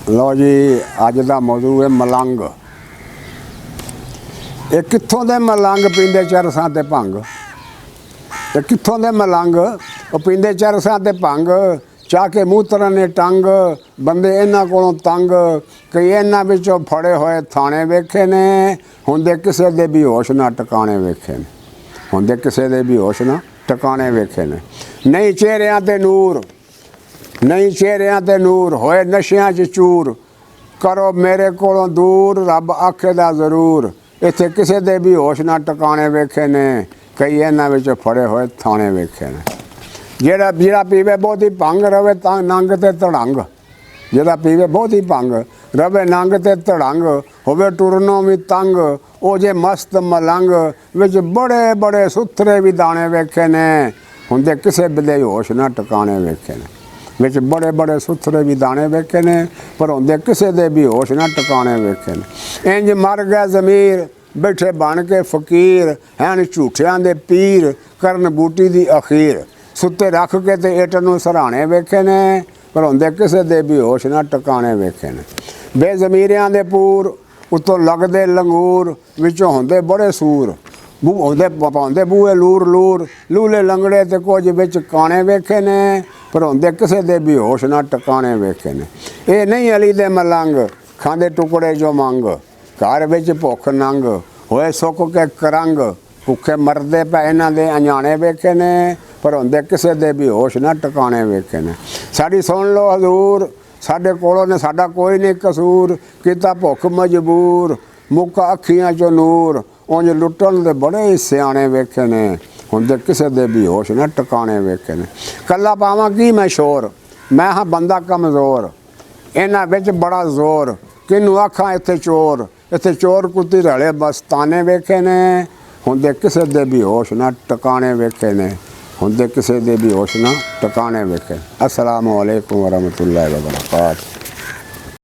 लो जी, अज का मौजू है मलंग। ये कित्थों दे मलंग पींदे चरसा ते भंग। ये कित्थों दे मलंग वो पींदे चरसा ते भंग। चाह के मूत्र ने टंग बंदे इन्हां कोलों तंग। कई इन्हां विचों फड़े होए थाने वेखे ने, हुंदे किसे दे भी होश ना टकाने वेखे ने। हुंदे किसे दे भी होश ना टकाने वेखे ने। नहीं चेहरियां ते नूर, नहीं चेहरियां ते नूर, होए नशियां च चूर। करो मेरे कोलों दूर, रब आखे दा जरूर। इत्थे किसे दे भी होश ना टकाने वेखे ने, कई इन्हां विच फड़े होए थाने वेखे ने। जेड़ा पीवे बहुती भंग रवे नंग ते धड़ंग। जेड़ा पीवे बहुती भंग रवे नंग ते धड़ंग। होवे टुरनों भी तंग, ओ जे मस्त मलंग। विच बड़े बड़े सुथरे भी दाने वेखे ने, हुंदे किसे दे होश ना टकाने वेखे ने। विच बड़े बड़े सुथरे भी दाने वेखे ने, पर हुंदे किसे दे भी होश ना टकाने वेखे ने। इंज मर गए ज़मीर, बैठे बन के फकीर। हैन झूठियां दे पीर, करन बूटी दी अखीर। सुत्ते रख के ते इट नूं सराणे वेखे ने, पर हुंदे किसे दे भी होश ना टकाने वेखे ने। बेज़मीरियां दे पूर, उत्तों लगदे लंगूर। विचों हुंदे बड़े सूर, हुंदे पाउंदे बूहे लूर लूर। लूले लंगड़े ते कुछ विच काणे वेखे ने, पर हुंदे किसे दे भी होश ना टकाने वेखे ने। ये नहीं अली दे मलंग, खांदे टुकड़े जो मंग। घर विच भुख नंग, होए सुक के करंग। भुखे मरदे पे इन्हां दे अनजाने वेखे ने, पर हुंदे किसे दे भी होश ना टकाने वेखे ने। साडी सुन लो हजूर, साडे कोलों ने साडा कोई नहीं कसूर। कीता भुख मजबूर, मुक्का अखियां चो नूर। उंज लुट्टण दे बड़े ही सियाणे वेखे ने, हुंदे किसे दे भी होश ना टकाने वेखे ने। कल्ला पावां की मैं शोर, मैं हाँ बंदा कमज़ोर। इन्हां विच बड़ा जोर, किनू आखां इत्थे चोर। इत्थे चोर कुत्ती रले बस्ताने वेखे ने, हुंदे किसे दे भी होश ना टकाने वेखे ने। हुंदे किसे दे भी होश ना टकाने वेखे। अस्सलामु अलैकुम वरहमतुल्लाहि व बरकातहू।